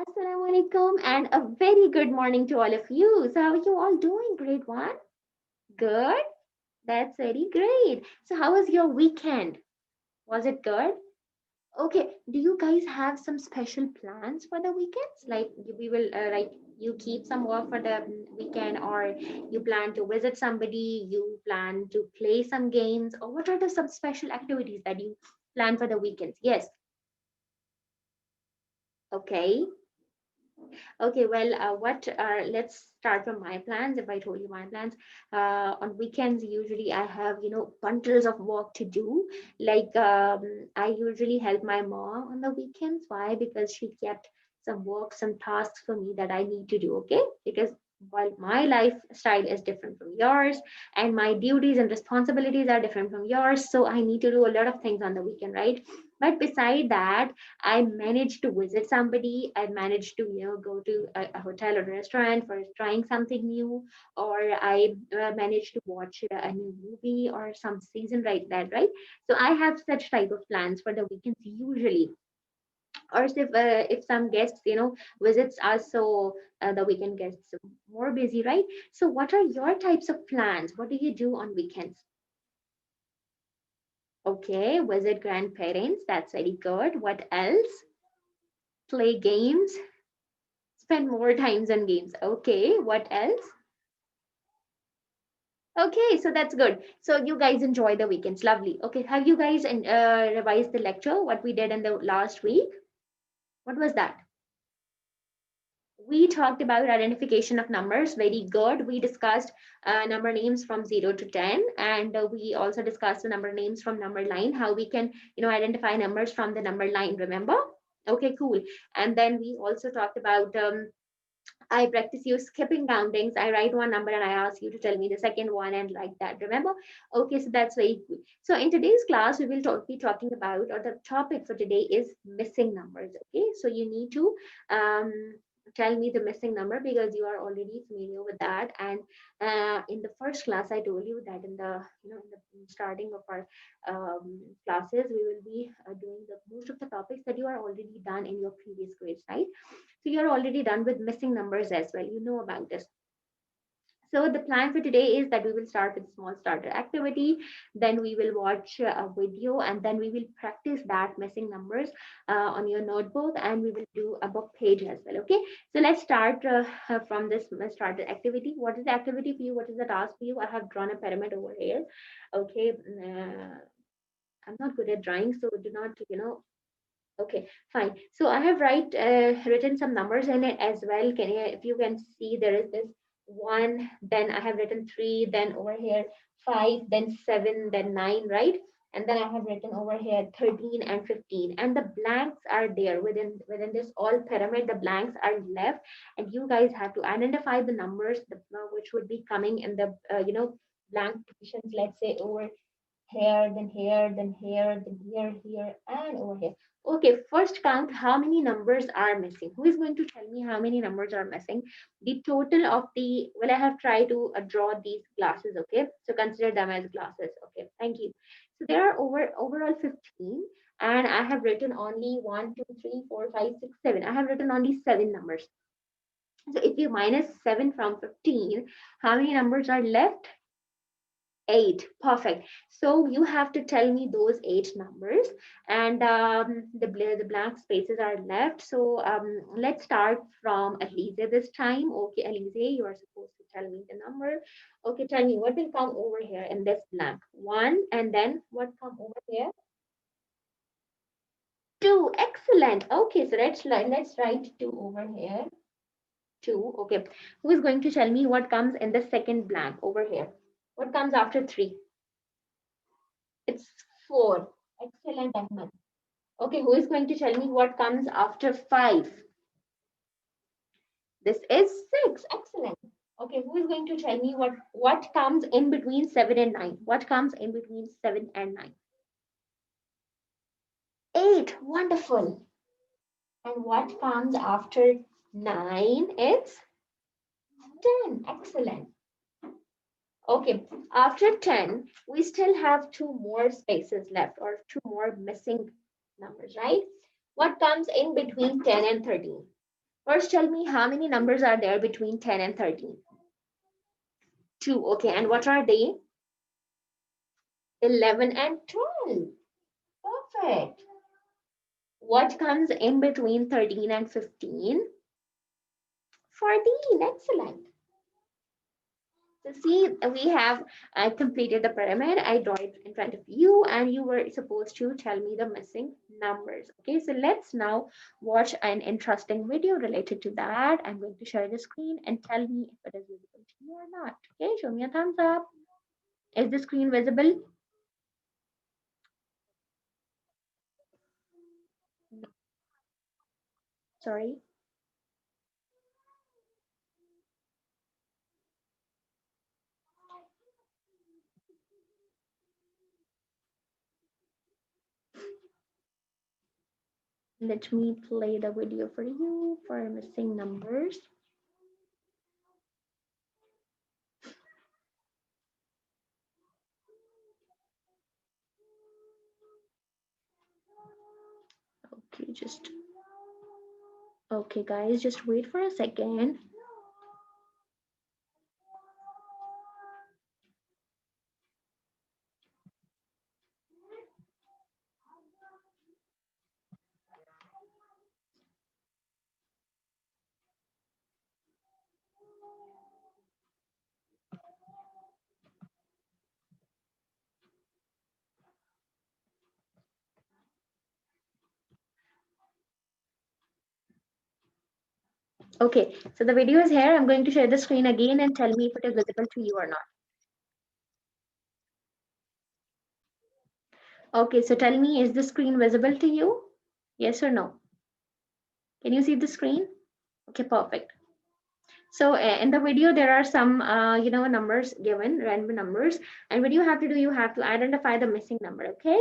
Assalamu alaikum and a very good morning to all of you. So, how are you all doing? Grade one? Good? That's very great. So, how was your weekend? Was it good? Okay, do you guys have some special plans for the weekends? Like we will like you keep some work for the weekend, or you plan to visit somebody, you plan to play some games, or what are the some special activities that you plan for the weekends? Yes. Okay. Okay, well, what let's start from my plans. If I told you my plans, on weekends, usually I have, bundles of work to do. Like, I usually help my mom on the weekends. Why? Because she kept some work, some tasks for me that I need to do, okay? Because while my lifestyle is different from yours, and my duties and responsibilities are different from yours, so I need to do a lot of things on the weekend, right? But beside that, I managed to visit somebody. I managed to, go to a hotel or a restaurant for trying something new, or I managed to watch a new movie or some season like that, right? So I have such type of plans for the weekends usually. Or if some guests, visits us, so the weekend gets more busy, right? So what are your types of plans? What do you do on weekends? Okay, visit grandparents. That's very good. What else? Play games. Spend more times on games. Okay, what else? Okay, so that's good. So you guys enjoy the weekends. Lovely. Okay, have you guys revised the lecture, what we did in the last week? What was that? We talked about identification of numbers. Very good. We discussed number names from 0 to 10, and we also discussed the number names from number line, how we can, identify numbers from the number line, remember? Okay, cool. And then we also talked about I practice you skipping countings. I write one number and I ask you to tell me the second one, and like that. Remember? Okay, so that's very good. So in today's class, we will be talking about, or the topic for today is missing numbers. Okay, so you need to um, tell me the missing number because you are already familiar with that. And in the first class, I told you that in the in the starting of our classes, we will be doing the most of the topics that you are already done in your previous grades, right? So you're already done with missing numbers as well. You know about this. So the plan for today is that we will start with a small starter activity, then we will watch a video, and then we will practice that missing numbers on your notebook, and we will do a book page as well. Okay, so let's start from this starter activity. What is the activity for you? What is the task for you? I have drawn a pyramid over here. Okay, I'm not good at drawing, so do not, okay, fine. So I have written some numbers in it as well. Can you, if you can see, there is this one, then I have written three, then over here five, then seven, then nine, right? And then I have written over here 13 and 15. And the blanks are there within this all pyramid, the blanks are left. And you guys have to identify the numbers which would be coming in the blank positions, let's say over here, then here, then here, then here, here, and over here. Okay, first count how many numbers are missing. Who is going to tell me how many numbers are missing? The total of the, well, I have tried to draw these glasses, okay? So consider them as glasses, okay? Thank you. So there are overall 15, and I have written only 1, 2, 3, 4, 5, 6, 7. I have written only 7 numbers. So if you minus 7 from 15, how many numbers are left? 8. Perfect. So you have to tell me those 8 numbers, and the blank spaces are left. So let's start from Elise this time. Okay, Elise, you are supposed to tell me the number. Okay, tell me what will come over here in this blank. 1, and then what come over here? 2. Excellent. Okay, so let's write 2 over here. 2. Okay. Who is going to tell me what comes in the second blank over here? What comes after 3? It's 4. Excellent, Ahmed. Okay, who is going to tell me what comes after 5? This is 6. Excellent. Okay, who is going to tell me what comes in between 7 and 9? What comes in between 7 and 9? 8. Wonderful. And what comes after 9? It's 10. Excellent. Okay, after 10, we still have 2 more spaces left, or 2 more missing numbers, right? What comes in between 10 and 13? First, tell me how many numbers are there between 10 and 13? Two. Okay, and what are they? 11 and 12. Perfect. What comes in between 13 and 15? 14. Excellent. So see, we have completed the pyramid. I draw it in front of you, and you were supposed to tell me the missing numbers. Okay, so let's now watch an interesting video related to that. I'm going to share the screen and tell me if it is visible to you or not. Okay, show me a thumbs up. Is the screen visible? Sorry. Let me play the video for you for missing numbers. Okay, okay, guys, just wait for a second. Okay, so the video is here. I'm going to share the screen again and tell me if it is visible to you or not. Okay, so tell me, is the screen visible to you? Yes or no? Can you see the screen? Okay, perfect. So in the video, there are some, numbers given, random numbers. And what you have to do, you have to identify the missing number, okay?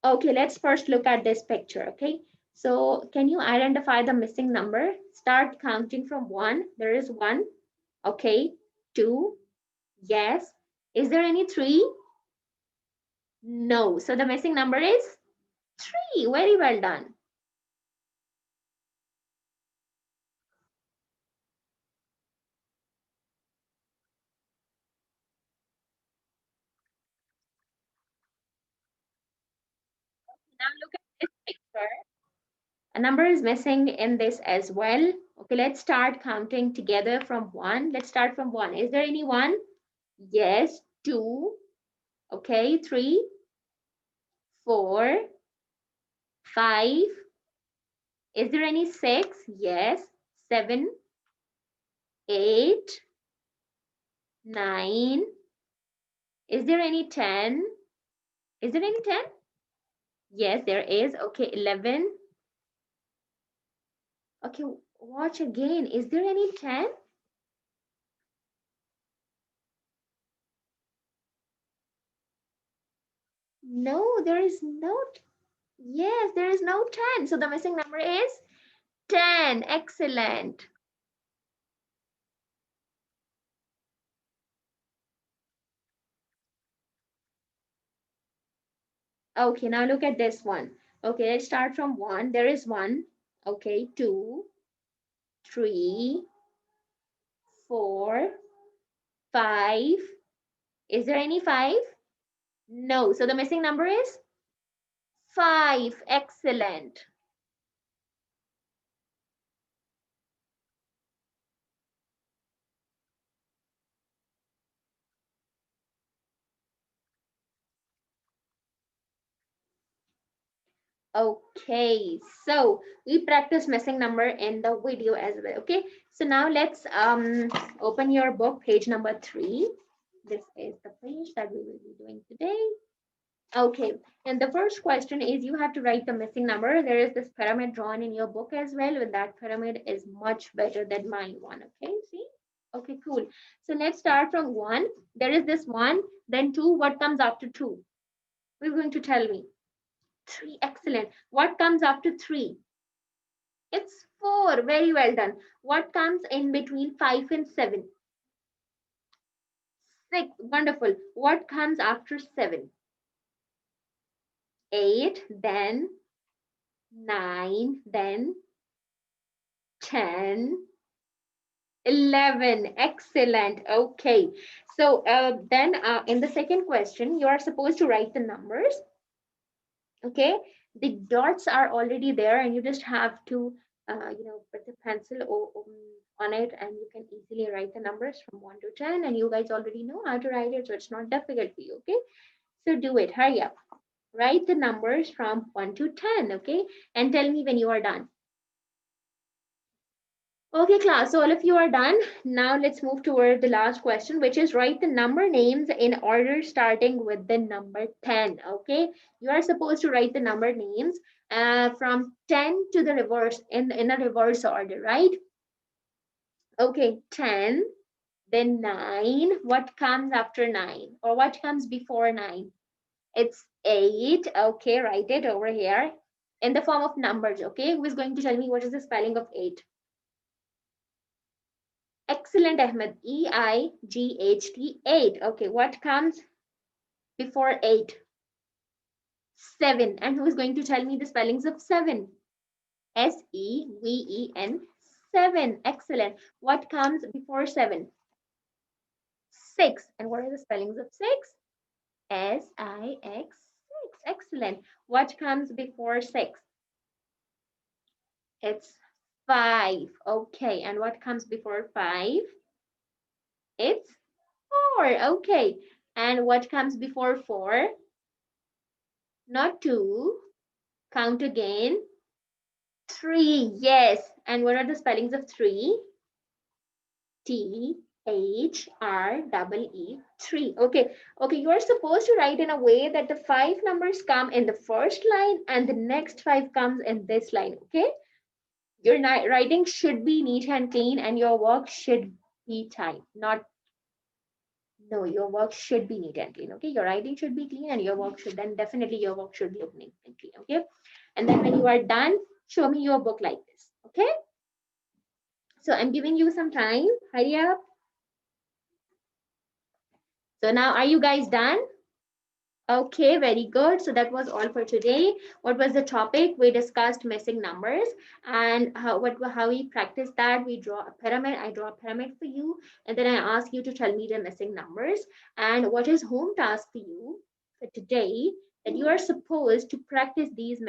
Okay, let's first look at this picture, okay? So can you identify the missing number? Start counting from one. There is one, okay? Two, yes. Is there any three? No. So the missing number is three. Very well done. Now look at this picture. A number is missing in this as well. Okay, let's start counting together from one. Let's start from one. Is there any one? Yes. Two. Okay. Three, four, five. Is there any six? Yes. Seven, eight, nine. Is there any 10? Is there any 10? Yes, there is. Okay, 11. Okay, watch again. Is there any 10? No, there is no. Yes, there is no 10. So the missing number is 10. Excellent. Okay, now look at this one. Okay, let's start from one. There is one. Okay, two, three, four, five. Is there any five? No. So the missing number is five. Excellent. Okay, so we practice missing number in the video as well. Okay, so now let's open your book, page number 3. This is the page that we will be doing today. Okay, and the first question is you have to write the missing number. There is this pyramid drawn in your book as well, and that pyramid is much better than mine one. Okay, see? Okay, cool. So let's start from one. There is this one, then two. What comes after two? We're going to tell me. Three, excellent. What comes after three? It's four, very well done. What comes in between five and seven? Six, wonderful. What comes after seven? 8, then 9, then 10, 11. Excellent. Okay. So then in the second question, you are supposed to write the numbers. Okay. The dots are already there and you just have to, put the pencil on it and you can easily write the numbers from 1 to 10. And you guys already know how to write it. So it's not difficult for you. Okay. So do it. Hurry up. Write the numbers from 1 to 10. Okay. And tell me when you are done. Okay, class, so all of you are done. Now let's move toward the last question, which is write the number names in order starting with the number 10. Okay, you are supposed to write the number names from 10 to the reverse in a reverse order, right? Okay, 10, then 9. What comes after 9? Or what comes before 9? It's 8. Okay, write it over here in the form of numbers. Okay, who is going to tell me what is the spelling of 8? Excellent, Ahmed. E-I-G-H-T, 8. Okay, what comes before 8? 7. And who is going to tell me the spellings of 7? S-E-V-E-N, 7. Excellent. What comes before 7? 6. And what are the spellings of 6? S-I-X, 6. Excellent. What comes before 6? It's 5. Okay, and what comes before 5? It's 4. Okay, and what comes before 4? Not 2. Count again. 3. Yes. And what are the spellings of 3? T-H-R-E-E. 3. Okay. Okay. You are supposed to write in a way that the 5 numbers come in the first line and the next 5 comes in this line. Okay. Your writing should be neat and clean and your work should be tight. Not, no, your work should be neat and clean. Okay. Your writing should be clean and your work should, then definitely your work should look neat and clean. Okay. And then when you are done, show me your book like this. Okay. So I'm giving you some time. Hurry up. So now are you guys done? Okay, very good. So that was all for today. What was the topic? We discussed missing numbers and how we practice that. We draw a pyramid. I draw a pyramid for you, and then I ask you to tell me the missing numbers. And what is home task for you for today? That you are supposed to practice these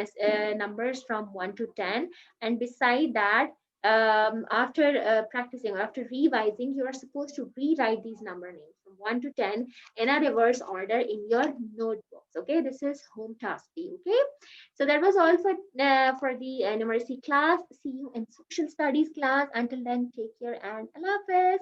numbers from 1 to 10. And beside that, after practicing or after revising, you are supposed to rewrite these number names from 1 to 10 in a reverse order in your notebooks. Okay, this is home task for you. Okay, so that was all for the numeracy class. See you in social studies class. Until then, take care and Allah Hafiz.